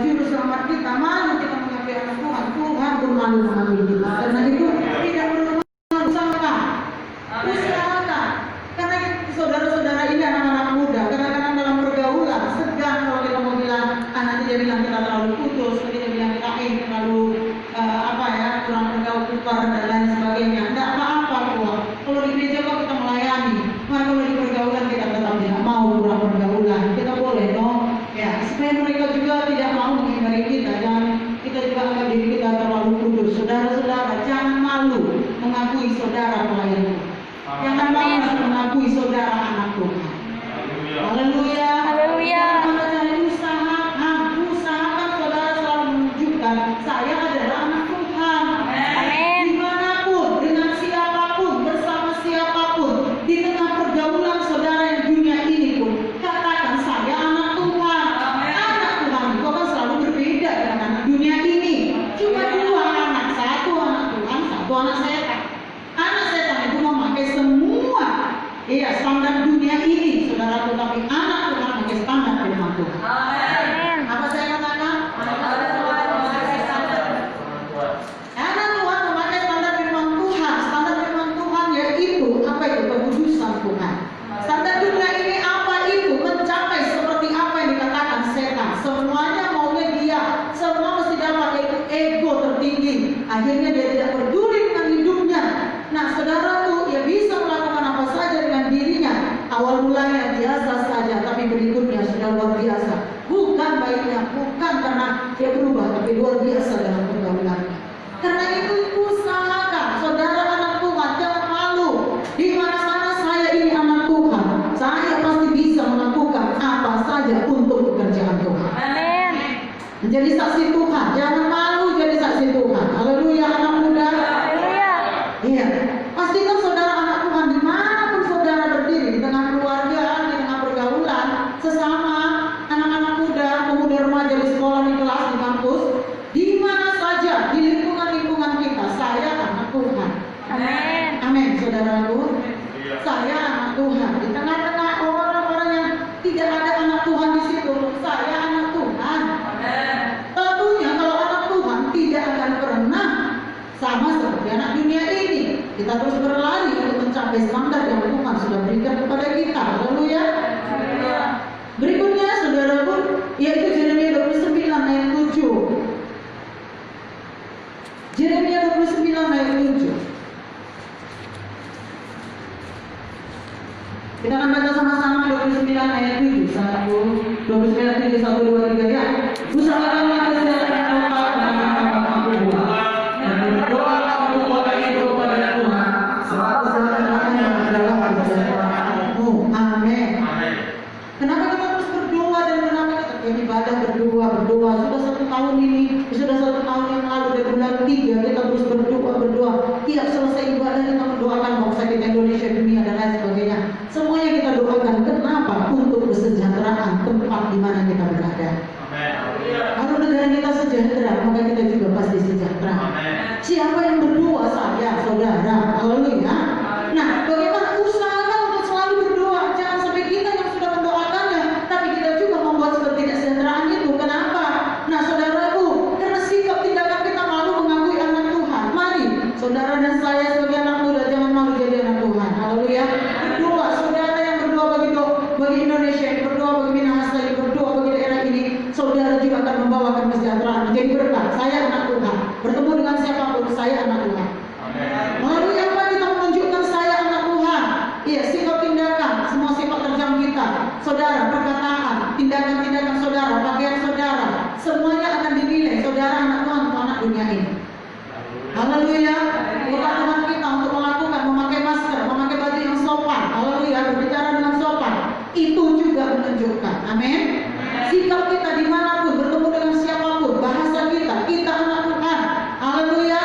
juru selamat kita, malu kita mengakui anak Tuhan. Tuhan pun malu mengakui kita. Karena itu tidak perlu usahakan. Karena saudara-saudara ini anak-anak muda, kadang-kadang dalam pergaulan segan kalau kita mau bilang, anak dia bilang kita terlalu putus, dia bilang kita terlalu kurang bergaul dan lain sebagainya. Tidak apa-apa kok. Kalau di gereja kok kita melayani, maka kalau di pergaulan kita tetap tidak mau kurang pergaulan. Kita boleh dong, ya, supaya mereka juga tidak mau menghindari kita dan kita juga anggap diri kita terlalu kudus. Saudara-saudara, jangan malu mengakui saudara pelayan. Jangan malu mengakui saudara anak Tuhan. Haleluya. Haleluya. Usahakan saudara selalu menunjukkan saya adalah anak Tuhan. Amin. Dimanapun, dengan siapapun, bersama siapapun, di tengah pergaulan saudara yang dunia ini pun, katakan saya anak Tuhan. Anak Tuhan itu akan selalu berbeda dengan anak dunia ini. Cuma dua anak, satu anak Tuhan, satu anak setan. Anak setan itu memakai semua standar dunia ini, saudara, tetapi anak Tuhan memakai standar firman Tuhan. Amin. Apa saya katakan? Anak Tuhan memakai standar firman Tuhan. Standar firman Tuhan yaitu apa itu? Kekudusan Tuhan. Standar dunia ini apa itu? Mencapai seperti apa yang dikatakan setan. Semuanya maunya dia, semua mesti dapat, yaitu ego tertinggi. Akhirnya dia tidak peduli dengan hidupnya. Nah, saudaraku, ia bisa melakukan apa saja dengan dirinya. Awal mulanya biasa saja, tapi berikutnya sudah luar biasa. Bukan baiknya, bukan karena dia berubah, tapi luar biasa dalam pergaulannya. Karena itu usahakan, saudara anak Tuhan, jangan malu. Di mana-mana saya ini anak Tuhan, saya pasti bisa melakukan apa saja untuk pekerjaan Tuhan. Amin. Menjadi saksi Tuhan, jangan malu jadi saksi Tuhan. Haleluya, anak muda. Haleluya. Iya, pastikan saudara anak Tuhan dimanapun saudara berdiri, di tengah keluarga, di tengah pergaulan, sesama anak-anak muda, pemuda remaja di sekolah, di kelas, di kampus, di mana saja, di lingkungan kita, saya anak Tuhan. Amin. Amin, saudaraku. Saya anak Tuhan. Di tengah-tengah orang-orang yang tidak ada anak Tuhan di situ, saya anak Tuhan. Tentunya kalau anak Tuhan tidak akan pernah sama seperti anak dunia ini. Kita terus berlari untuk mencapai standar yang Tuhan sudah berikan kepada kita. Haleluya. Berikutnya saudaraku, yaitu Yeremia 29 ayat 7. Yeremia 29 ayat 7. Kita akan baca sama-sama 29 ayat 7. 29 ayat 7, 1, 2, 3 ya. Usahakanlah kesehatan lokal dan mampu buah. Dan berdoalah untuk kota itu kepada Tuhan. Sebab kesehatan adalah kesejahteraanmu. Amin. Kenapa kita terus berdoa dan kenapa kita ibadah berdoa? Sudah 1 tahun ini, sudah 1 tahun yang lalu dari bulan 3 kita terus berdoa. Tiap selesai ibadah kita mendoakan bangsa kita, Indonesia, dunia dan lain sebagainya. Semuanya kita doakan. Kenapa? Untuk kesejahteraan tempat di mana kita berada. Kalau negara kita sejahtera, maka kita juga pasti sejahtera. Siapa yang berdoa? Saya, saudara. Haleluya. Nah, bagaimana usahakan untuk selalu berdoa? Jangan sampai kita yang sudah mendoakannya, tapi kita juga membuat seperti kesejahteraan itu. Kenapa? Nah, saudaraku, karena sikap tindakan kita malu mengakui anak Tuhan. Mari, saudara dan saya sebagai anak muda, jangan malu jadi anak Tuhan. Haleluya. Berdoa, saudara yang berdoa bagi Indonesia, yang berdoa bagi Minahasa, yang berdoa bagi daerah ini, saudara juga akan membawakan kesejahteraan, menjadi berkat. Saya anak Tuhan. Bertemu dengan siapapun, saya anak Tuhan. Melalui apa kita menunjukkan saya anak Tuhan? Iya, sikap tindakan, semua sifat terjang kita, saudara, perkataan, tindakan-tindakan saudara, pakaian saudara, semuanya akan dinilai saudara anak Tuhan atau anak dunia ini. Haleluya. Tuhan kita untuk memakai masker, memakai baju yang sopan. Haleluya. Berbicara dengan sopan, itu juga menunjukkan. Amin. Sikap kita dimanapun, bertemu dengan siapapun, bahasa kita anak Tuhan. Haleluya.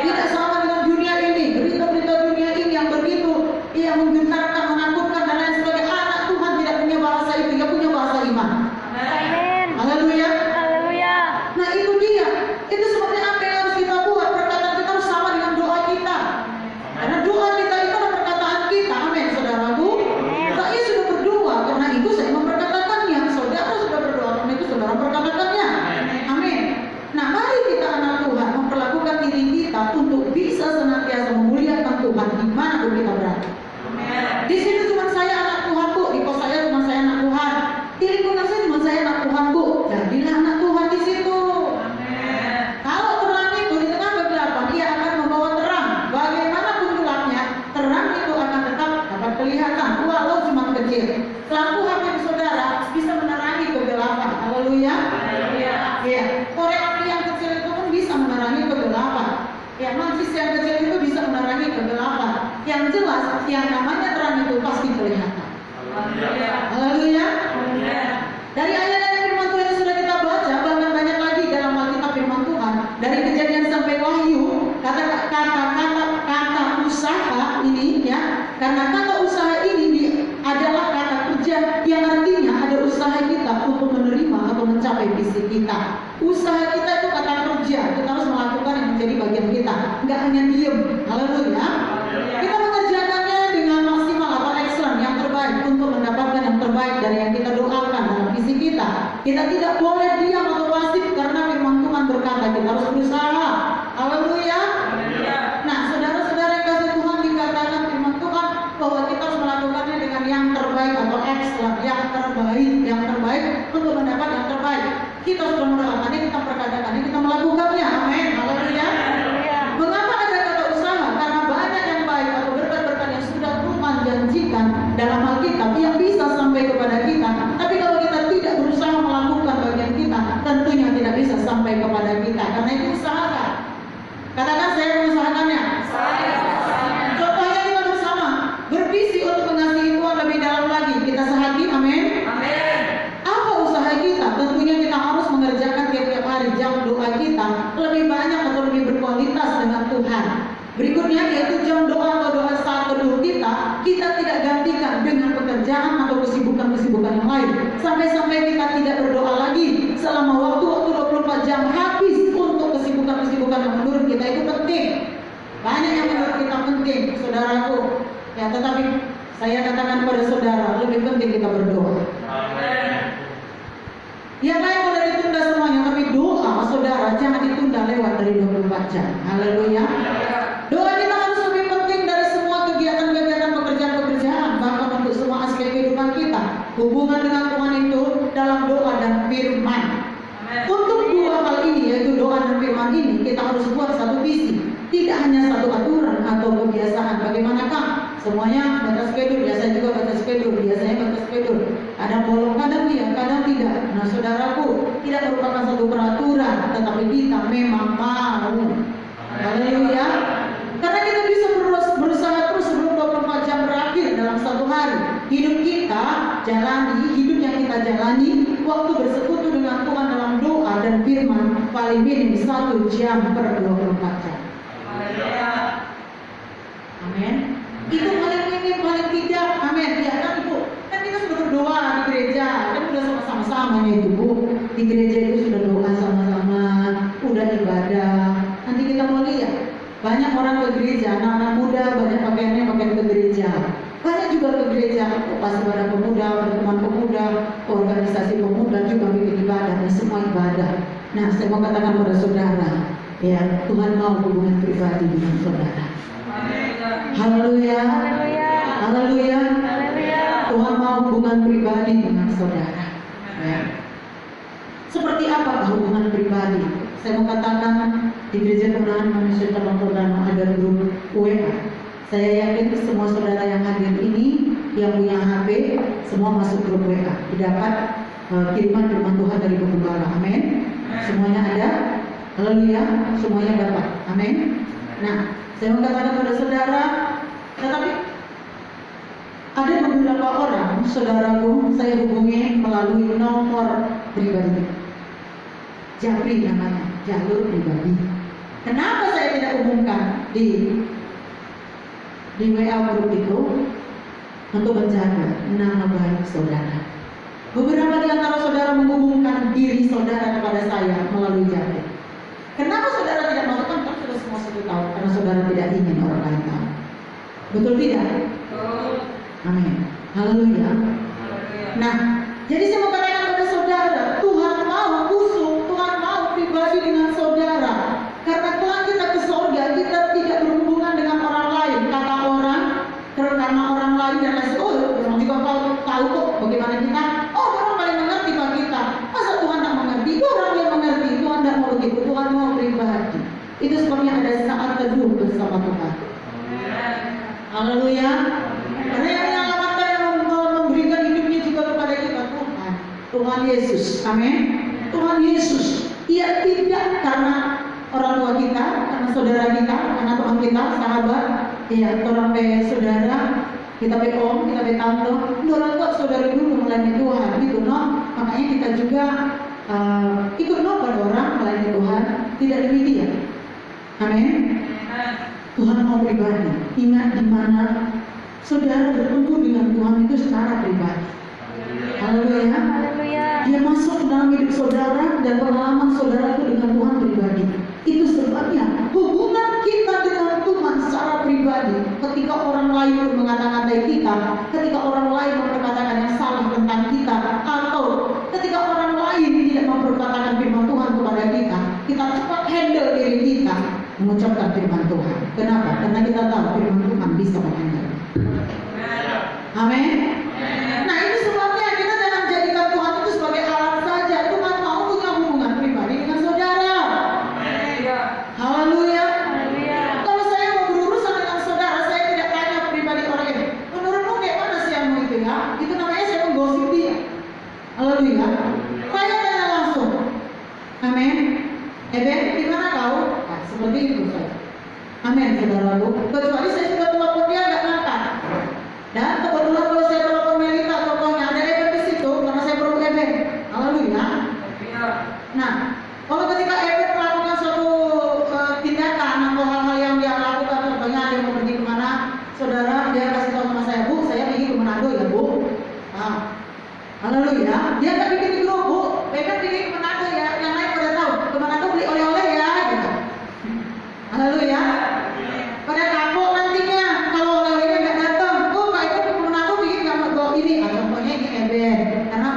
Tidak sama dengan dunia ini, berita-berita dunia ini yang begitu, yang menggentarkan, menakutkan dan lain sebagainya. Anak Tuhan tidak punya bahasa itu, dia punya bahasa iman. Amin. Haleluya. Haleluya. Nah, itu dia. Itu seperti apa yang Ya, korek api yang kecil itu pun bisa menerangi kegelapan. Ya, majlis yang kecil itu bisa menerangi kegelapan. Yang jelas, yang namanya terang itu pasti kelihatan. Haleluya. Dari ayat-ayat firman Tuhan yang sudah kita baca, bahkan banyak lagi dalam Alkitab firman Tuhan. Dari Kejadian sampai Wahyu, kata usaha ini ya, karena kata usaha ini adalah kata kerja yang artinya ada usaha kita untuk menerima atau mencapai visi kita. Usaha kita itu kata kerja, kita harus melakukan yang menjadi bagian kita, nggak hanya diem. Haleluya. Kita mengerjakannya dengan maksimal atau excellent, yang terbaik untuk mendapatkan yang terbaik dari yang kita doakan dalam visi kita. Kita tidak boleh diam atau pasif karena firman Tuhan berkata kita harus berusaha. Haleluya. Nah, saudara-saudara yang kasih Tuhan, dikatakan firman Tuhan bahwa kita harus melakukannya dengan yang terbaik atau excellent, yang terbaik untuk mendapat yang terbaik. Kita sudah melakukannya, kita perkatakannya, kita melakukannya. Amin. Haleluya. Mengapa ada kata usaha? Karena banyak yang baik atau berkat-berkat yang sudah Tuhan janjikan dalam Alkitab yang bisa sampai kepada kita. Tapi kalau kita tidak berusaha melakukan bagian kita, tentunya tidak bisa sampai kepada kita. Karena itu usahakan. Katakan, saya mengusahakannya. Contohnya kita bersama bervisi untuk mengasihi Tuhan lebih dalam lagi. Kita sehati, amin. Apa usaha kita? Tentunya kita harus mengerjakan tiap-tiap hari jam doa kita lebih banyak atau lebih berkualitas dengan Tuhan. Berikutnya yaitu jam doa atau doa saat teduh kita tidak gantikan dengan pekerjaan atau kesibukan-kesibukan yang lain. Sampai-sampai kita tidak berdoa lagi selama waktu 24 jam habis untuk kesibukan-kesibukan yang menurut kita itu penting. Banyak yang menurut kita penting, saudaraku. Ya, tetapi saya katakan pada saudara, lebih penting kita berdoa. Yang lain boleh ditunda semuanya, tapi doa saudara jangan ditunda lewat dari 24 jam. Haleluya. Doa kita harus lebih penting dari semua kegiatan-kegiatan pekerjaan-pekerjaan, bahkan untuk semua aspek kehidupan kita. Hubungan dengan Tuhan itu dalam doa dan firman. Untuk dua hal ini, yaitu doa dan firman ini, kita harus buat satu visi. Tidak hanya satu aturan atau kebiasaan. Bagaimanakah? Semuanya batas schedule, biasanya juga batas schedule, biasanya batas schedule. Kadang bolong, kadang iya, kadang tidak. Nah, saudaraku, tidak merupakan satu peraturan, tetapi kita memang mau. Haleluya. Karena kita bisa berusaha terus sebelum 24 jam berakhir dalam satu hari. Hidup kita jalani, hidup yang kita jalani, waktu bersekutu dengan Tuhan dalam doa dan firman paling minim 1 jam per 24 jam. Amin. Itu paling minim, paling tidak. Amin. Ya kan Ibu, kan kita sudah berdoa di gereja, kan sudah sama-sama itu Bu. Di gereja itu sudah doa sama-sama, udah ibadah. Nanti kita mau lihat banyak orang ke gereja, anak-anak muda banyak pakaiannya pakai ke gereja. Banyak juga ke gereja, pas ibadah pemuda, pertemuan pemuda, organisasi pemuda juga bikin ibadah dan semua ibadah. Nah, saya mau katakan pada saudara, ya Tuhan mau hubungan pribadi dengan saudara. Haleluya. Haleluya. Tuhan mau hubungan pribadi dengan saudara. Ya. Seperti apa hubungan pribadi? Saya mau katakan di Gereja Kebenaran Manusia Cabang Tondano ada grup WA. Saya yakin semua saudara yang hadir ini yang punya HP semua masuk grup WA. Didapat kiriman firman Tuhan dari Pembala. Amin. Semuanya ada. Haleluya. Semuanya dapat. Amin. Nah, saya mau katakan pada saudara, tetapi ada beberapa orang saudaraku saya hubungi melalui nomor pribadi. Japri namanya, jalur pribadi. Kenapa saya tidak umumkan di WA grup itu? Untuk menjaga nama baik saudara. Beberapa di antara saudara menghubungkan diri saudara kepada saya melalui Japri. Kenapa saudara tidak masukkan? Kan sudah semua satu tahu, karena saudara tidak ingin orang lain tahu. Betul tidak? Amin. Haleluya. Nah, jadi saya mau katakan kepada saudara, Tuhan mau khusus, Tuhan mau pribadi dengan saudara. Karena Tuhan kita ke surga, kita tidak berhubungan dengan orang lain. Kata orang, karena orang lain dan lain orang juga tahu kok bagaimana kita. Oh, orang paling mengerti bagi kita. Masa Tuhan tidak mengerti? Itu orang yang mengerti. Tuhan tidak mau begitu. Tuhan mau pribadi. Itu sebabnya ada saat teduh bersama Tuhan. Haleluya. Karena yang menyelamatkan dan memberikan hidupnya juga kepada kita Tuhan Yesus. Amin. Tuhan Tuhan Yesus. Ia tidak karena orang tua kita, karena saudara kita, karena teman kita, sahabat, iya, orang saudara, kita om, kita tante, orang tua saudara dulu melayani Tuhan, gitu, no. Makanya kita juga ikut no pada orang melayani Tuhan, tidak demikian. Amin. Tuhan mau pribadi. Ingat di mana saudara bertemu dengan Tuhan itu secara pribadi. Haleluya. Dia masuk ke dalam hidup saudara dan pengalaman saudara itu dengan Tuhan pribadi. Itu sebabnya hubungan kita dengan Tuhan secara pribadi. Ketika orang lain mengata-ngatai kita, ketika orang lain memperkatakan yang salah tentang kita, atau ketika orang lain tidak memperkatakan firman Tuhan kepada kita cepat handle diri kita mengucapkan firman Tuhan. Kenapa? Karena kita tahu firman Tuhan bisa menghandle. Amin. Nah, itu sebabnya kita jangan jadikan Tuhan itu sebagai alat saja. Tuhan mau punya hubungan pribadi dengan saudara. Haleluya. Kalau saya mau berurusan dengan saudara, saya tidak tanya pribadi orang ini. Menurutmu kayak mana sih yang itu ya? Itu namanya saya menggosip dia. Haleluya. Saya tanya langsung. Amin. Eben, gimana kau? Nah, seperti itu saja. Amin, saudaraku. Kecuali saya sudah telepon dia nggak ngangkat. Dan kebetulan kalau saya telepon Melita, contohnya ada Eben di situ, karena saya perlu Eben. Haleluya. Nah, kalau ketika Eben melakukan suatu tindakan atau hal-hal yang dia lakukan, contohnya dia mau pergi kemana, saudara dia kasih tahu sama saya, Bu, saya pergi ke Manado ya, Bu. Nah, haleluya. Dia nggak bikin di grup, Bu. Eben pergi ke Manado ya, yang lain pada tahu. Ke Manado beli oleh-oleh ya, gitu. Haleluya. Pada kapok nantinya kalau oleh-olehnya nggak datang. Oh, Pak itu ke Manado bikin nggak bawa ini. Contohnya ini Eben, karena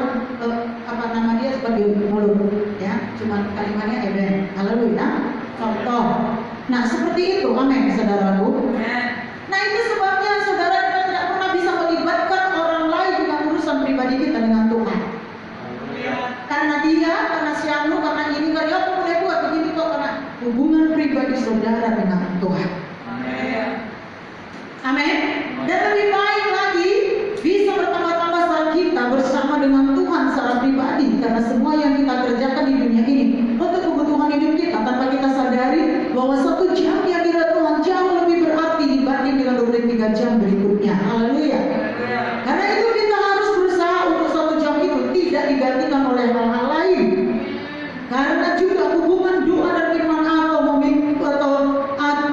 apa nama dia sebagai mulut, ya. Cuma kalimatnya Eben. Haleluya. Contoh. Nah, seperti itu, amin, saudaraku. Nah, itu sebabnya saudara kita tidak pernah bisa melibatkan orang lain dengan urusan pribadi kita dengan Tuhan. Karena dia, karena sianu, karena ini, karena apa boleh buat begini kok, karena hubungan pribadi saudara dengan Tuhan. Amin. Dan lebih baik lagi bisa bertambah-tambah saat kita bersama dengan Tuhan secara pribadi, karena semua yang kita kerjakan di dunia ini untuk kebutuhan hidup kita tanpa kita sadari bahwa 1 jam yang kira Tuhan jauh lebih berarti dibanding dengan 23 jam berikutnya. Haleluya. Karena itu kita harus berusaha untuk 1 jam itu tidak digantikan oleh hal-hal lain. Karena juga hubungan doa dan firman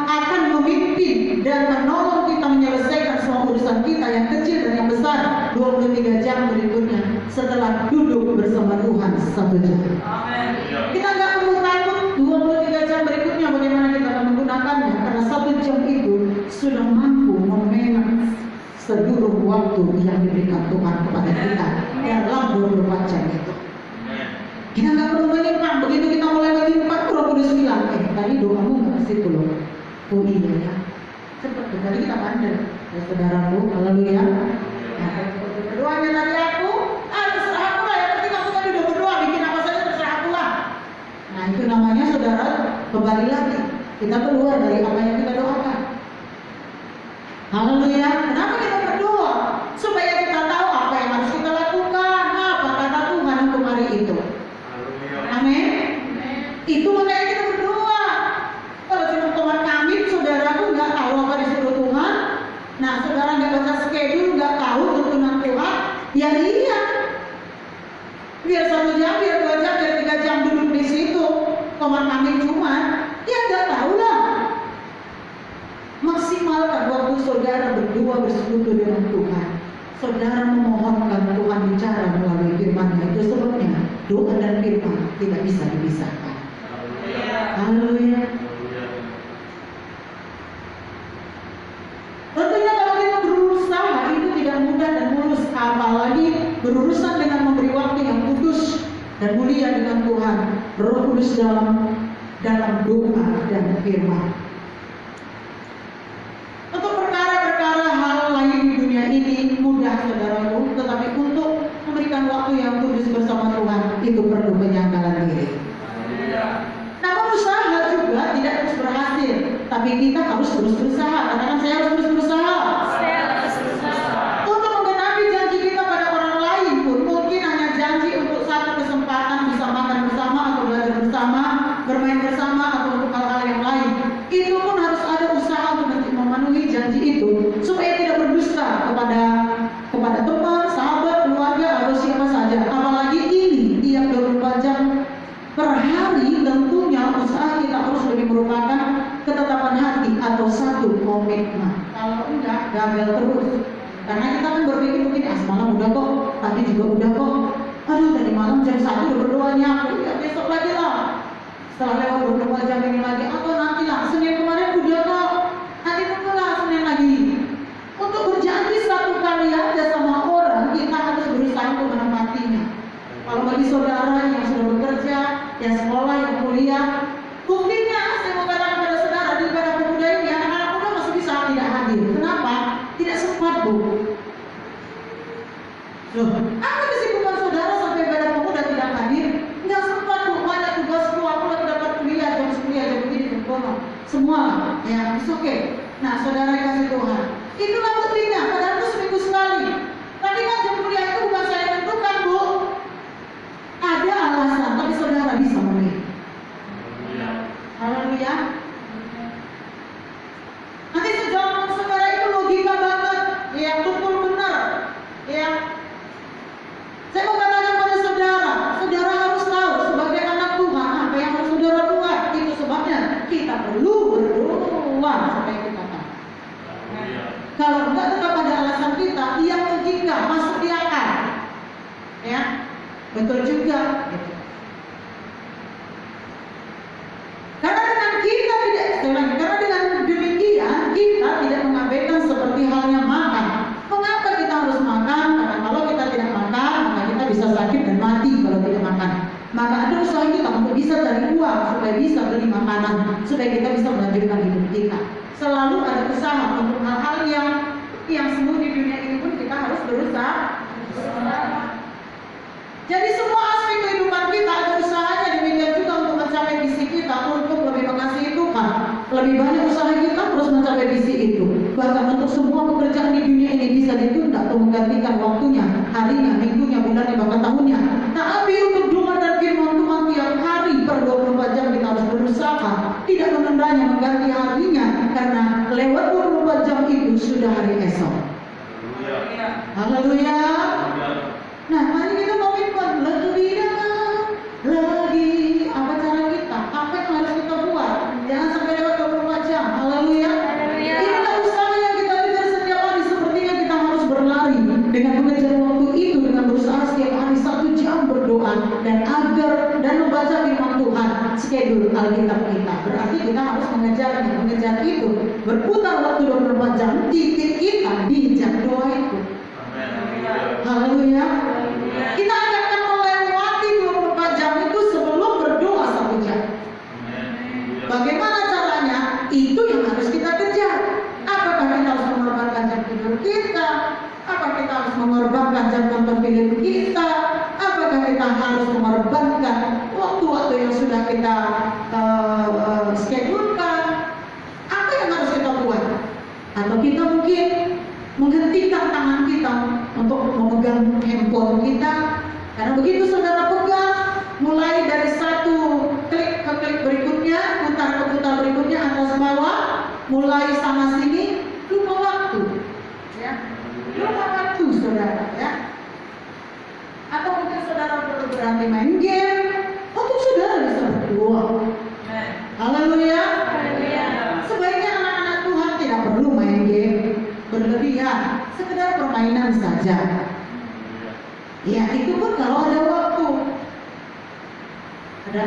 akan memimpin dan menolong kita menyelesaikan semua urusan kita yang kecil dan yang besar 23 jam berikutnya setelah duduk bersama Tuhan 1 jam. Amen. Kita nggak perlu takut 23 jam berikutnya bagaimana kita akan menggunakannya, karena 1 jam itu sudah mampu memenang seluruh waktu yang diberikan Tuhan kepada kita dalam 24 jam itu. Kita nggak perlu menyimpang. Begitu kita mulai menyimpang, Roh Kudus bilang, tadi doamu nggak ke situ loh. Oh iya ya. Seperti tadi kita bandel, ya saudaraku. Haleluya. Nah, berdoanya tadi aku, terserah aku lah. Yang penting aku tadi udah berdoa, bikin apa saja terserah aku lah. Nah, itu namanya saudara kembali lagi. Kita keluar dari apa yang kita doakan. Haleluya. Kenapa kita berdoa? Supaya kita tahu apa yang harus kita lakukan, apa kata Tuhan untuk hari itu. Amin. Itu makanya kita berdoa. Kalau cuma Tuhan kami, saudaraku nggak tahu apa disuruh Tuhan. Nah, saudara nggak baca schedule, nggak tahu tuntunan Tuhan. Ya iya. Biar 1 jam, biar 2 jam, biar 3 jam duduk di situ. Tuhan kami cuma, ya nggak tahu lah. Maksimalkan waktu saudara berdua bersekutu dengan Tuhan. Saudara memohonkan Tuhan bicara melalui firman-Nya. Itu sebabnya doa dan firman tidak bisa dipisahkan. Haleluya. Tentunya kalau kita berusaha itu tidak mudah dan mulus, apalagi berurusan dengan memberi waktu yang kudus dan mulia dengan Tuhan, Roh Kudus dalam doa dan firman. Untuk perkara-perkara hal lain di dunia ini mudah saudaraku, tetapi untuk memberikan waktu yang kudus bersama Tuhan itu perlu penyangkalan diri. Namun usaha juga tidak terus berhasil, tapi kita harus terus berusaha. Katakan saya harus terus berusaha. Untuk menggenapi janji kita pada orang lain pun mungkin hanya janji untuk satu kesempatan bisa makan bersama bermain bersama atau untuk hal-hal yang lain. Itu pun harus ada usaha untuk memenuhi janji itu supaya tidak berdusta kepada teman, sahabat, keluarga atau siapa saja. Apalagi ini tiap 24 jam per hari, tentunya usaha kita harus lebih merupakan ketetapan hati atau satu komitmen. Kalau enggak, gagal terus. Karena kita kan berpikir mungkin semalam udah kok, tadi juga udah kok. Aduh, tadi malam jam 1 udah berdoanya, ya besok lagi lah. Setelah lewat 24 jam ini lagi, atau nanti lah, Senin kemarin udah kok, nanti tunggu lah Senin lagi. Untuk berjanji satu kali aja sama orang, kita harus berusaha untuk menempatinya. Kalau bagi saudara yang sudah bekerja, yang sekolah, yang kuliah, buktinya saya mau katakan kepada saudara di ibadah pemuda ini, anak-anak muda masih bisa tidak hadir. Kenapa? Tidak sempat, Bu. Loh, apa kesibukan saudara sampai ibadah pemuda tidak hadir? Nggak sempat, Bu. Banyak tugas keluar, aku lagi dapat kuliah, jam begini, jam kono. Semua, ya, it's okay. Nah, saudara kasih Tuhan. Itulah buktinya, padahal itu seminggu sekali. Tapi kan jam kuliah itu bukan saya tentukan, Bu. Ada alasan, tapi saudara bisa memilih. Haleluya. Nanti jawaban saudara itu logika banget, yang betul benar. Ya. Saya mau katakan pada saudara, saudara harus tahu sebagai anak Tuhan apa yang harus saudara buat. Itu sebabnya kita perlu berdoa supaya kita tahu. Kalau enggak tetap ada alasan kita yang logika masuk di akal. Ya. Betul juga. Karena dengan kita tidak, karena dengan demikian kita tidak mengabaikan seperti halnya makan. Mengapa kita harus makan? Karena kalau kita tidak makan, maka kita bisa sakit dan mati kalau tidak makan. Maka ada usaha kita untuk bisa cari uang supaya bisa beli makanan, supaya kita bisa melanjutkan hidup kita. Selalu ada usaha untuk hal-hal yang semu di dunia ini pun kita harus berusaha. Jadi semua aspek kehidupan kita ada usahanya, demikian juga untuk mencapai visi kita untuk lebih mengasihi Tuhan. Lebih banyak usaha kita terus mencapai visi itu. Bahkan untuk semua pekerjaan di dunia ini bisa ditunda atau menggantikan waktunya, harinya, minggunya, bulannya, bahkan tahunnya. Tapi untuk doa dan firman Tuhan tiap hari per 24 jam kita harus berusaha, tidak menundanya, mengganti harinya, karena lewat 24 jam itu sudah hari esok. Haleluya. Nah, mari kita komitmen lebih dalam lagi. Apa cara kita? Apa yang harus kita buat? Jangan sampai lewat 24 jam. Haleluya. Inilah usaha yang kita kejar setiap hari. Sepertinya kita harus berlari dengan mengejar waktu itu, dengan berusaha setiap hari 1 jam berdoa dan dan membaca firman Tuhan. Schedule Alkitab kita. Berarti kita harus mengejar itu. Berputar waktu 24 jam. Titik kita di jam doa itu. Haleluya. Kita akan melewati 24 jam itu sebelum berdoa 1 jam. Bagaimana caranya? Itu yang harus kita kejar. Apakah kita harus mengorbankan jam tidur kita? Apakah kita harus mengorbankan jam nonton film kita? Apakah kita harus mengorbankan waktu-waktu yang sudah kita schedulekan? Apa yang harus kita buat? Atau kita mungkin menghentikan tangan kita untuk memegang handphone kita, karena begitu saudara pegang, mulai dari satu klik ke klik berikutnya, putar ke putar berikutnya, atas bawah, mulai sana sini, lupa waktu, ya, lupa waktu saudara, ya. Atau mungkin saudara perlu berhenti main game, untuk saudara bisa berdoa. Haleluya. Sebaiknya anak-anak Tuhan tidak perlu main game berlebihan, sekedar permainan saja. Ya, itu pun kalau ada waktu. Ada?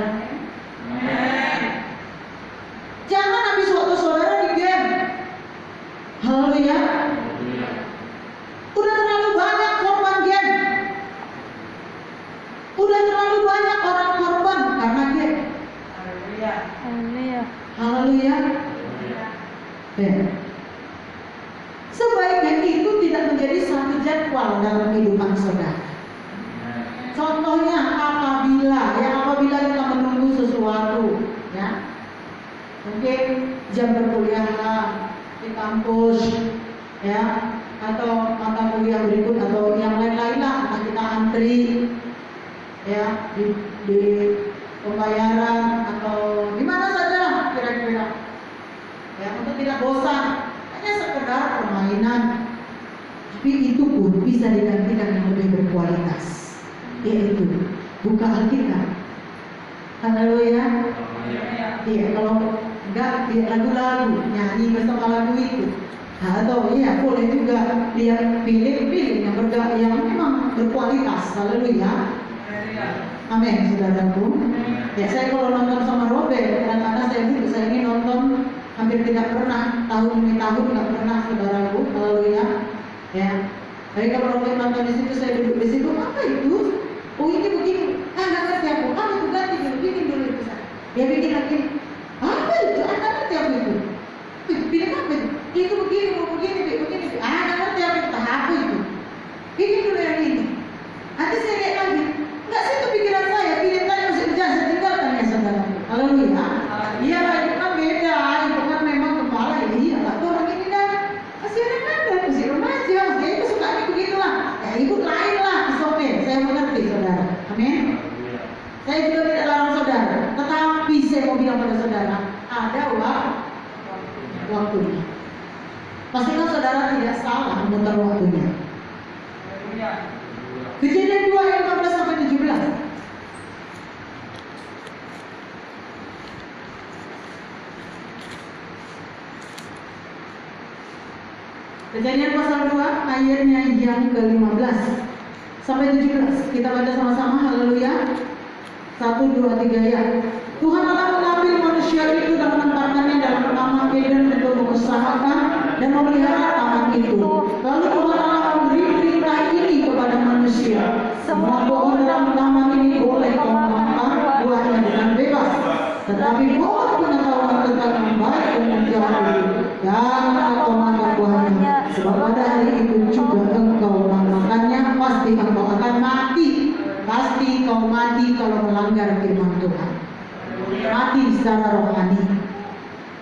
Jangan habis waktu saudara di game. Haleluya. Udah terlalu banyak korban game. Udah terlalu banyak orang korban karena game. Haleluya. Haleluya. Sebaiknya itu tidak menjadi satu jadwal dalam kehidupan saudara. Contohnya apabila kita menunggu sesuatu, ya, mungkin jam perkuliahan di kampus, ya, atau mata kuliah berikut atau yang lain-lain lah, kita antri, ya, di pembayaran atau bisa digantikan yang lebih berkualitas, yaitu buka Alkitab. Haleluya. Iya, kalau enggak lihat lagu-lagu, nyanyi bersama lagu itu. Atau iya boleh juga lihat film-film yang memang berkualitas. Haleluya. Amin, saudaraku. Ya, saya kalau nonton sama Robert, kadang-kadang saya ini nonton hampir tidak pernah, tahun demi tahun nggak pernah, saudaraku. Haleluya. Ya. Tapi kalau Robert nonton di situ, saya duduk di situ, apa itu? Oh ini begini, nggak ngerti aku. Apa itu ganti dulu, bikin dulu itu saya. Dia bikin lagi. Apa itu? Nggak ngerti aku itu. Bikin apa itu? Itu begini, begini. Nggak ngerti aku itu. Apa itu? Bikin dulu yang ini. Nanti saya lihat lagi. Nggak sih itu pikiran saya. Pikiran saya masih berjalan, saya tinggalkan ya saudara. Haleluya. Iya lah, itu kan beda. Itu kan memang kepala. Iya lah, tuh orang ini dah. Masih ada, masih remaja. Saya itu sukanya begitulah. Ya ibu lain lah. Oke, saya mengerti saudara. Amin. Saya juga tidak larang saudara. Tetapi saya mau bilang pada saudara, ada waktunya. Pastikan saudara tidak salah memutar waktunya. Kejadian 2 ayat 15 sampai 17. Kejadian pasal 2 ayatnya yang ke-15 sampai 17. Kita baca sama-sama. Haleluya. 1, 2, 3 ya. Tuhan Allah mengambil manusia itu dan menempatkannya dalam taman Eden untuk mengusahakan dan memelihara taman itu. Lalu Tuhan Allah memberi perintah ini kepada manusia. Semua pohon dalam taman ini boleh kau makan buahnya dengan bebas. Tetapi pohon pengetahuan tentang yang baik dan yang jahat jangan kau makan buahnya. Sebab pada hari itu juga engkau memakannya, pasti engkau akan mati. Pasti kau mati kalau melanggar firman Tuhan. Mati secara rohani.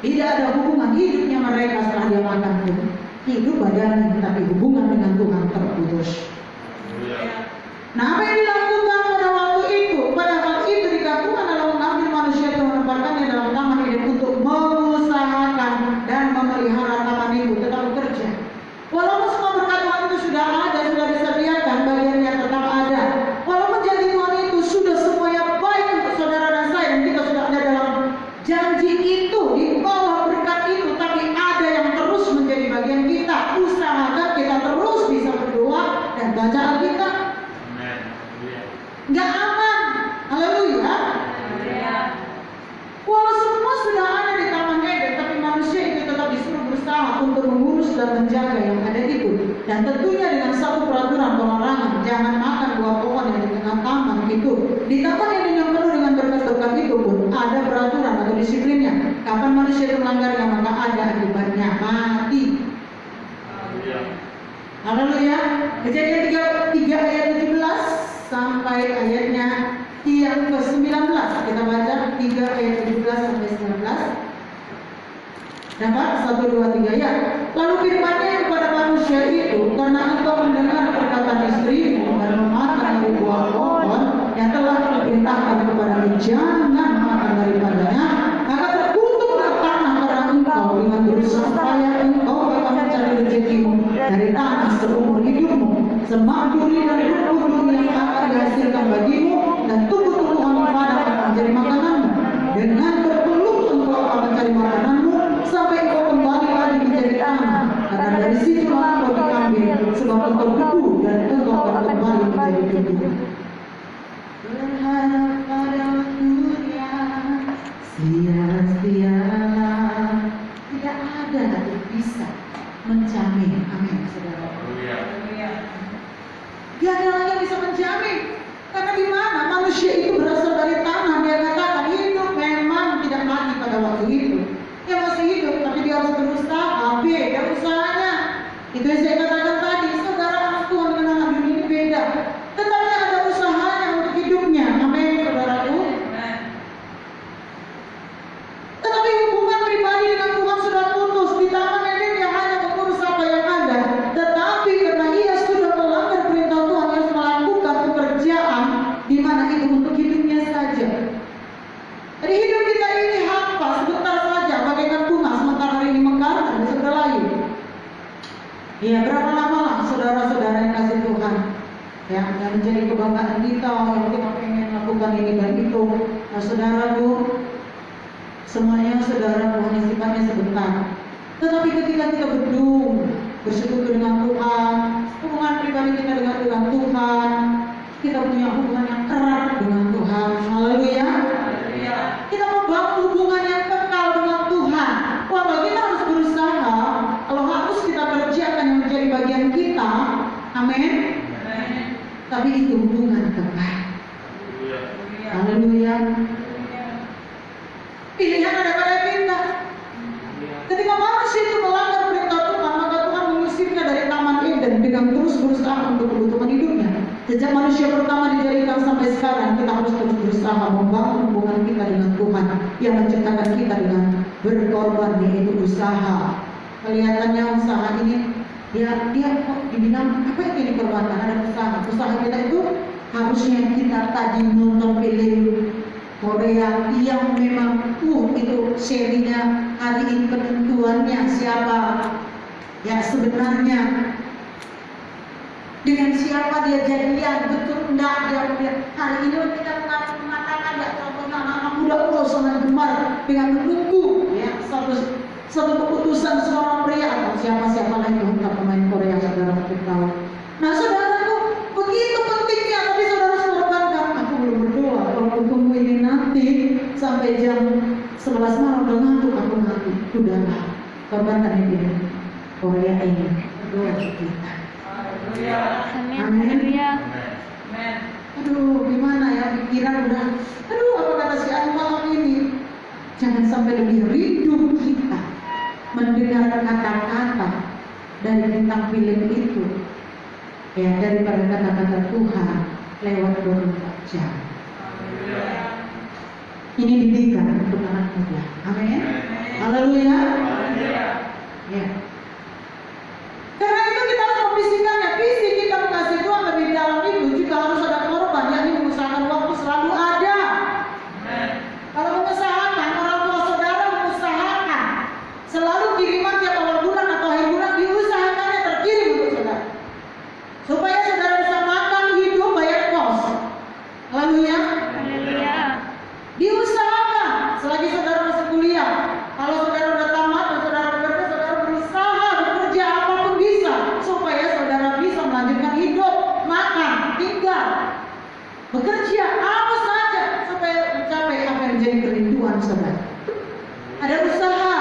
Tidak ada hubungan hidupnya mereka setelah dia makan pun. Hidup badannya, tapi hubungan dengan Tuhan terputus. Nah, apa yang dilakukan pada waktu itu? Pada waktu itu dikatakan adalah mengambil manusia dan menempatkannya dalam taman Eden untuk mengusahakan dan memelihara taman itu, tetap bekerja. Walaupun semua berkat Tuhan itu sudah ada, sudah disediakan, bagiannya tetap ada. Walaupun janji Tuhan itu sudah semuanya baik untuk saudara dan saya, dan kita sudah ada dalam janji itu, di bawah berkat itu, tapi ada yang terus menjadi bagian kita. Usahakan kita terus bisa berdoa dan baca Alkitab. Nggak aman. Haleluya. Walau semua sudah ada di taman Eden, tapi manusia itu tetap disuruh berusaha untuk mengurus dan menjaga yang ada itu. Dan tentunya dengan satu peraturan pelarangan, jangan makan buah pohon yang di tengah taman itu. Di taman Eden yang penuh dengan berkat-berkat itu pun ada peraturan atau disiplinnya. Kapan manusia itu melanggarnya, maka ada akibatnya, mati. Haleluya. Kejadian 3 ayat 17 sampai ayatnya yang ke-19. Kita baca 3 ayat 17 sampai 19. Dapat 1, 2, 3 ya. Lalu firman-Nya kepada manusia itu, karena engkau mendengar perkataan istrimu dan memakan dari buah pohon yang telah diperintahkan kepadamu jangan makan daripadanya, maka terkutuklah tanah karena engkau dengan berusaha payah engkau akan mencari rezekimu dari tanah seumur hidupmu. Semak duri dan rumput yang akan dihasilkan bagimu dan tumbuh-tumbuhan padang akan menjadi makananmu. Dengan berpeluh engkau akan mencari makananmu sampai engkau kembali lagi menjadi tanah. Karena dari situlah engkau diambil, sebab engkau debu dan engkau akan kembali menjadi debu. Berharap pada waktunya, sia-sialah. Tidak ada yang bisa menjamin. Amin, saudara. Dia adalah yang bisa menjamin. Karena di mana manusia itu berasal dari tanah, dia katakan hidup memang tidak mati pada waktu itu. Dia masih hidup, tapi dia harus berusaha. Beda usahanya. Itu yang saya katakan tadi, saudara anak Tuhan dengan anak dunia ini beda. Tetapi ada usahanya untuk hidupnya. Amin, saudaraku. Tetapi hubungan pribadi dengan Tuhan sudah putus. Di taman Eden dia hanya mengurus apa yang ada. Tetapi karena ia sudah melanggar perintah Tuhan, dia harus melakukan pekerjaan di mana itu untuk hidupnya saja. Jadi hidup kita ini hampa sebentar saja, bagaikan bunga sementara hari ini mekar dan besok berlayu. Ya, berapa lama lah saudara-saudara yang kasih menjadi kebanggaan kita yang kita pengen lakukan ini dan itu. Nah, saudaraku, semuanya saudara hanya sifatnya sebentar. Tetapi ketika kita bersekutu dengan Tuhan, hubungan pribadi kita dengan Tuhan, kita punya hubungan yang erat dengan Tuhan. Haleluya. Kita membangun hubungan yang kekal dengan Tuhan. Walaupun kita harus berusaha, kalau harus kita kerjakan yang menjadi bagian kita, amin. Tapi itu hubungan kekal. Haleluya. Pilihan ada pada kita. Ketika manusia itu melanggar perintah Tuhan, maka Tuhan mengusirnya dari Taman Eden dengan terus berusaha untuk kebutuhan hidupnya. Sejak manusia pertama dijadikan sampai sekarang, kita harus terus berusaha membangun hubungan kita dengan Tuhan yang menciptakan kita dengan berkorban, yaitu usaha. Kelihatannya usaha ini dia kok dibilang apa itu dikorbankan? Ada usaha. Usaha kita itu harusnya kita tadi nonton film Korea yang memang itu serinya hari ini penentuannya siapa ya sebenarnya, dengan siapa dia jadian, betul enggak dia hari ini kita mengatakan ya contohnya anak-anak muda sangat gemar dengan buku ya satu keputusan seorang pria atau siapa lagi untuk pemain Korea saudara tahu. Nah saudaraku, begitu pentingnya tapi saudara harus korbankan. Aku belum berdoa kalau tunggu ini nanti sampai jam 11 malam udah ngantuk, aku ngantuk. Udahlah, korbankan ini Korea ini. Berdoa kita. Amin. Aduh, gimana ya pikiran udah. Aduh, apa kata si Anu malam ini? Jangan sampai lebih rindu kita mendengar kata-kata dari bintang film itu, ya daripada kata-kata Tuhan lewat 24 jam. Ini didikan untuk anak muda. Amin. Haleluya. Ya. Karena itu kita harus membisikkannya. Visi kita mengasihi Tuhan lebih dalam itu juga harus ada korban, yakni mengusahakan waktu selalu ada. Kalau mengusahakan, orang tua saudara mengusahakan selalu kiriman tiap awal bulan atau akhir bulan diusahakannya terkirim untuk saudara, supaya saudara bisa makan, hidup, bayar kos. Haleluya. Diusahakan selagi saudara masih kuliah. Kalau saudara udah tamat dan saudara bekerja, saudara bekerja apapun bisa supaya saudara bisa melanjutkan hidup, makan, tinggal, bekerja apa saja supaya mencapai apa yang menjadi kerinduan saudara. Ada usaha.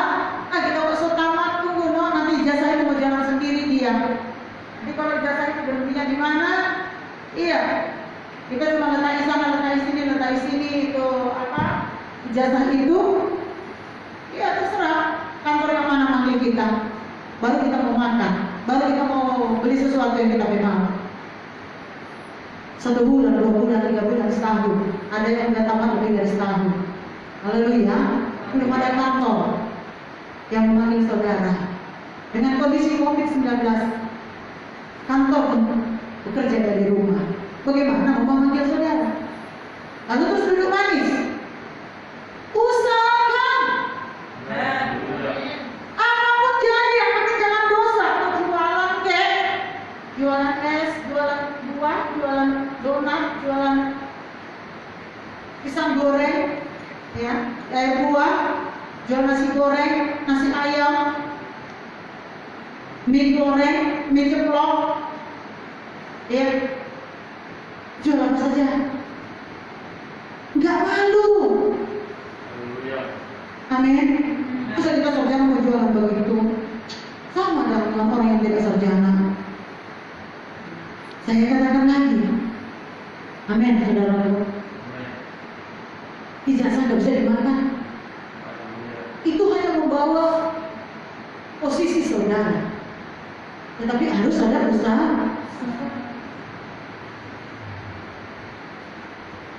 Kita usah tamat, tunggu nanti ijazah itu mau jalan sendiri dia. Nanti kalau ijazah itu berhentinya di mana? Iya. Kita cuma letak di sana, letak di sini itu apa? Ijazah itu ya terserah kantor yang mana manggil kita. Baru kita mau makan, baru kita mau beli sesuatu yang kita mau. 1 bulan, 2 bulan, 3 bulan, setahun. Ada yang udah tamat lebih dari setahun. Haleluya. Belum ada kantor yang memanggil saudara. Dengan kondisi COVID-19, kantor bekerja dari rumah. Bagaimana mau memanggil saudara? Lalu terus duduk manis. Usahakan. Apapun jadi, yang penting jangan dosa. Jualan kek, jualan es, jualan buah, jualan donat, jualan pisang goreng, ya, buah, jual nasi goreng, nasi ayam, mie goreng, mie ceplok, ya. Jualan saja, nggak malu. Amin. Masa kita sarjana mau jualan begitu? Sama dengan orang yang tidak sarjana. Saya katakan lagi, amin, saudara. Ijazah nggak bisa dimakan. Itu hanya membawa posisi saudara, tetapi harus ada usaha.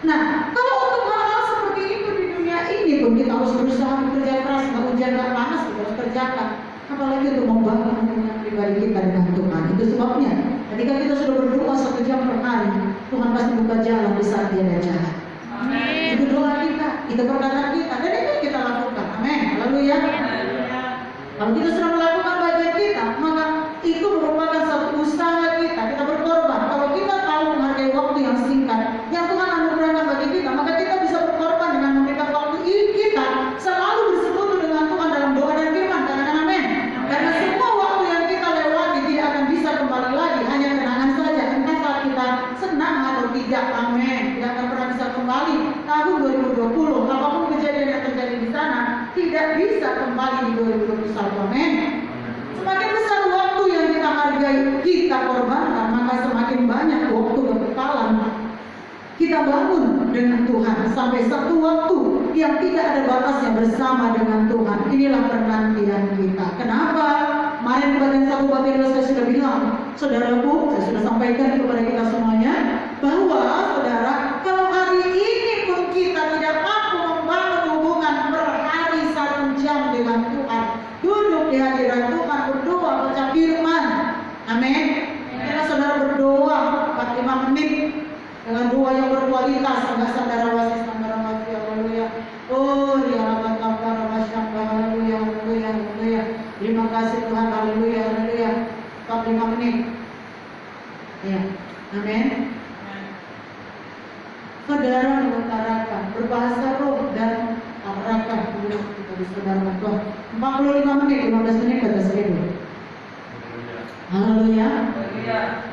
Nah, kalau untuk hal-hal seperti itu di dunia ini pun kita harus berusaha bekerja keras, nggak hujan nggak panas kita harus kerjakan. Apalagi untuk membangun hubungan pribadi kita dengan Tuhan. Itu sebabnya ketika kita sudah berdoa 1 jam per hari, Tuhan pasti buka jalan di saat dia ada jalan. Amin. Itu doa kita, itu perkataan kita, dan itu yang kita lakukan. Amin. Haleluya. Kalau kita sudah melakukan bagian kita, maka itu merupakan satu usaha kita. Kita berkorban. Kalau kita tahu menghargai waktu kembali di 2021. Amin. Semakin besar waktu yang kita hargai, kita korbankan, maka semakin banyak waktu kekekalan kita bangun dengan Tuhan sampai satu waktu yang tidak ada batasnya bersama dengan Tuhan. Inilah penantian kita. Kenapa? Kemarin bagian 1 bagian 2 saya sudah bilang, saudaraku, saya sudah sampaikan kepada kita semuanya bahwa saudara, kalau hari ini pun kita tidak mampu membangun hubungan per hari 1 jam dengan Tuhan, duduk di hadirat Tuhan, berdoa, baca firman, amin. Kita saudara berdoa 45 menit dengan doa yang berkualitas, enggak sandara wasis, haleluya. Oh, ya Allah, haleluya, haleluya, haleluya. Terima kasih Tuhan, haleluya, haleluya. 45 menit. Ya, amin. Saudara mengutarakan berbahasa roh dan arahkan dulu kita di saudara Tuhan. 45 menit, 15 menit kata saya dulu. Haleluya.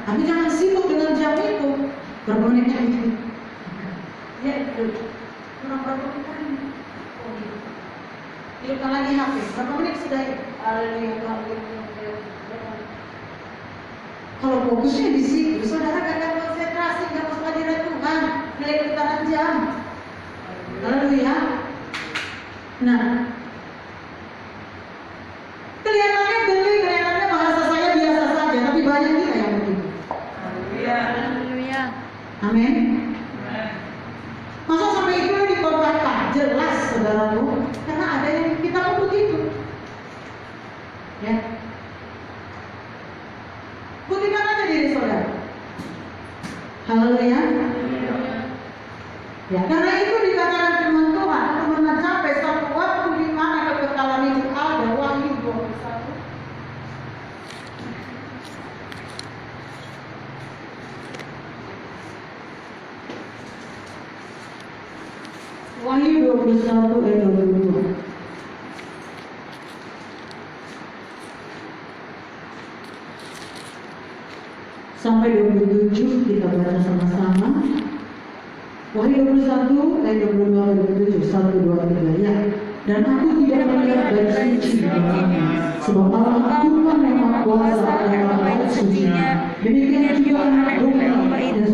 Tapi jangan sibuk dengan jam itu. Berapa menit lagi? Ya, itu. Kurang berapa menit lagi? Oh, gitu. Hidupkan lagi HP. Berapa menit sudah? Haleluya, haleluya. Kalau fokusnya di situ, saudara gak konsentrasi, gak masuk hadirat Tuhan, nilai putaran jam. Haleluya. Nah, kelihatannya geli, kelihatannya bahasa saya biasa saja, tapi banyak kita yang begitu. Haleluya. Amin. Masa sampai itu dikorbankan? Jelas saudaraku, karena ada yang kita pun begitu. Ya. Buktikan aja diri saudara. Haleluya. Ya, karena itu dikatakan firman Tuhan untuk mencapai satu waktu di mana kekekalan itu ada. Wahyu 21. Wahyu 21 ayat 22. Sampai 27 kita baca sama-sama. Wahyu 21 ayat 22 27, 1, 2, 3 ya. Dan aku tidak melihat bait suci di dalamnya, sebab Allah Tuhan yang Maha Kuasa adalah bait sucinya. Demikian juga anak domba itu.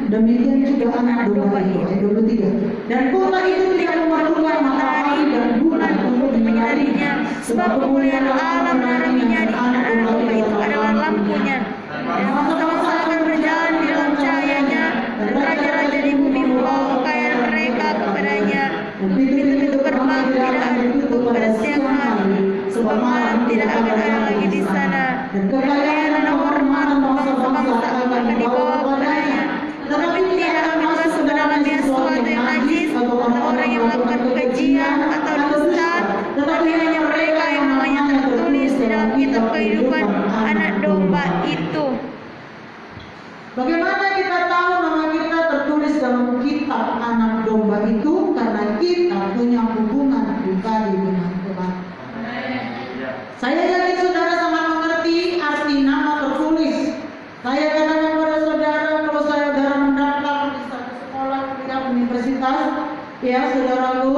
Demikian juga anak domba itu. Ayat 23. Dan kota itu tidak memerlukan matahari dan bulan untuk menyinarinya, sebab kemuliaan Allah meneranginya, dan anak domba itu adalah lampunya. Dan masa-masa akan berjalan di dalam cahayanya, dan raja-raja di bumi membawa kekayaan mereka kepadanya. Pintu-pintu gerbang tidak akan ditutup pada siang hari, sebab malam tidak akan ada lagi di sana. Dan kekayaan dan kehormatan bangsa-bangsa akan dibawa kepadanya. Tetapi tidak akan masuk ke dalamnya sesuatu yang najis, atau orang yang melakukan kekejian atau dusta, tetapi hanya mereka yang namanya tertulis di dalam kitab kehidupan anak domba itu. Bagaimana kita tahu nama kita tertulis dalam kitab anak domba itu? Karena kita punya hubungan pribadi dengan Tuhan. Saya yakin saudara sangat mengerti arti nama tertulis. Saya katakan kepada saudara, kalau saudara mendaftar di satu sekolah tidak universitas, ya saudaraku,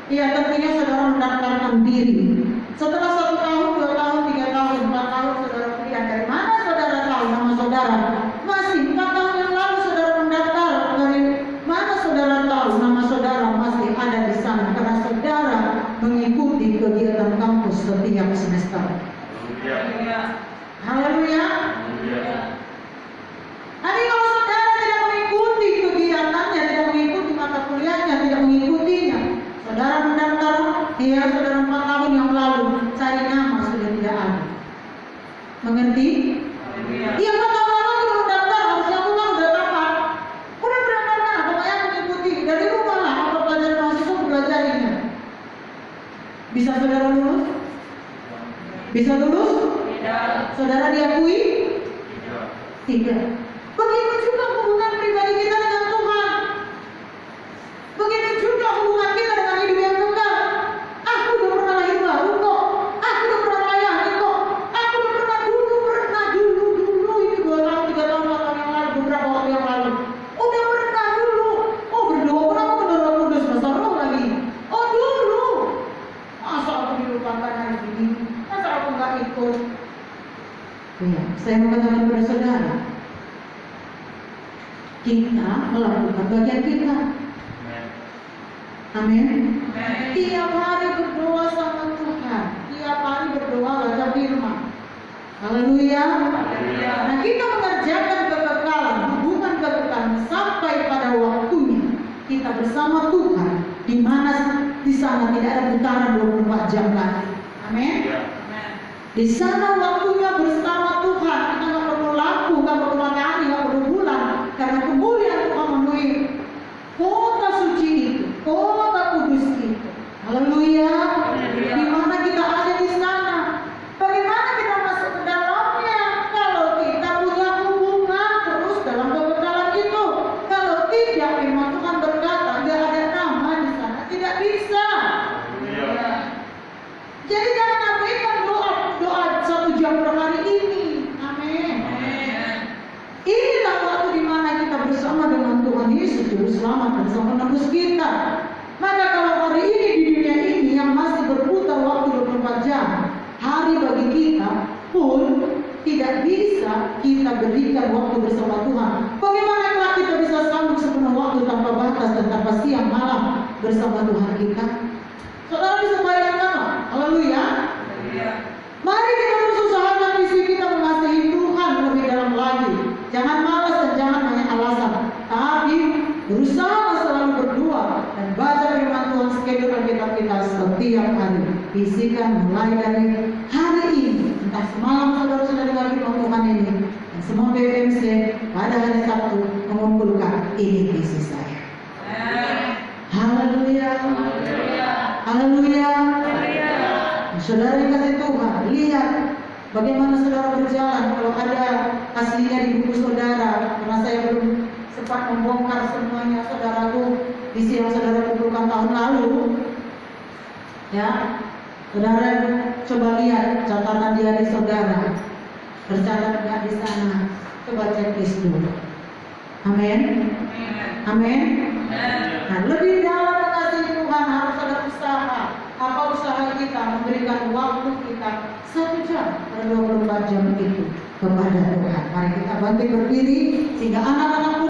ya tentunya saudara mendaftarkan diri. Setelah 1 tahun, 2 tahun, 3 tahun, 4 tahun saudara kuliah, dari mana saudara tahu nama saudara? Masih 4 tahun yang lalu saudara mendaftar, dari mana saudara tahu nama saudara masih ada di sana? Karena saudara mengikuti kegiatan kampus setiap semester. Haleluya. Tapi kalau saudara tidak mengikuti kegiatannya, tidak mengikuti mata kuliahnya, tidak mengikutinya, saudara mendaftar, ya saudara 4 tahun yang lalu, cari nama sudah tidak ada. Mengerti? Iya 4 tahun lalu sudah mendaftar, harusnya aku kan udah dapat. Udah berapa mana? Pokoknya mengikuti dari rumah lah, apa pelajaran mahasiswa belajarinya. Bisa saudara lulus? Bisa lulus? Saudara diakui? Tidak. Begitu juga hubungan pribadi kita dengan Tuhan. Begitu juga hubungan kita dengan hidup yang kekal. Aku udah pernah lahir baru kok. Aku udah pernah layani kok. Aku udah pernah dulu ini 2 tahun, 3 tahun, 4 tahun yang lalu, beberapa waktu yang lalu. Udah pernah dulu. Oh berdoa, kenapa ke Roh Kudus? Masa roh lagi. Oh dulu. Masa saya mengatakan kepada saudara, kita melakukan bagian kita. Amin. Tiap hari berdoa sama Tuhan, tiap hari berdoa baca firman. Haleluya. Nah, kita mengerjakan kekekalan, hubungan kekekalan sampai pada waktunya kita bersama Tuhan, di mana di sana tidak ada putaran 24 jam lagi. Amin. Di sana waktunya bersama Tuhan, kita nggak perlu lampu, nggak perlu matahari, nggak perlu bulan, karena kemuliaan Tuhan memenuhi kota suci itu, kota kudus itu. Haleluya. Di mana kita ada di sana? Bagaimana kita masuk ke dalamnya? Kalau kita punya hubungan terus dalam kekekalan itu. Kalau tidak, memang Tuhan berkata nggak ada nama di sana, tidak bisa. Jadi jangan abaikan doa 1 jam per hari ini. Amin. Inilah waktu di mana kita bersama dengan Tuhan Yesus, Juru Selamat dan Sang Penebus kita. Maka kalau hari ini di dunia ini yang masih berputar waktu 24 jam, hari bagi kita pun tidak bisa kita berikan waktu bersama Tuhan. Bagaimana kalau kita bisa sambung sepenuh waktu tanpa batas dan tanpa siang malam bersama Tuhan kita? Saudara bisa bayangkan? Haleluya. Mari kita terus usahakan visi kita mengasihi Tuhan lebih dalam lagi. Jangan malas dan jangan banyak alasan, tapi berusaha selalu berdoa dan baca firman Tuhan skedul Alkitab kita setiap hari. Bisikan mulai dari hari ini, entah semalam saudara-saudara dengar firman Tuhan ini, dan semua BMC pada hari Sabtu mengumpulkan ini visi saya. Haleluya. Haleluya. Saudara yang kasih Tuhan, lihat bagaimana saudara berjalan. Kalau ada aslinya di buku saudara, karena saya belum sempat membongkar semuanya saudaraku, visi yang saudara kumpulkan tahun lalu. Ya, saudara coba lihat catatan diari saudara, tercatat nggak di sana? Coba checklist dulu. Amin. Amin. Nah, lebih dalam mengasihi Tuhan harus ada usaha. Apa usaha kita memberikan waktu kita 1 jam per 24 jam itu kepada Tuhan. Mari kita bangkit berdiri sehingga anak-anak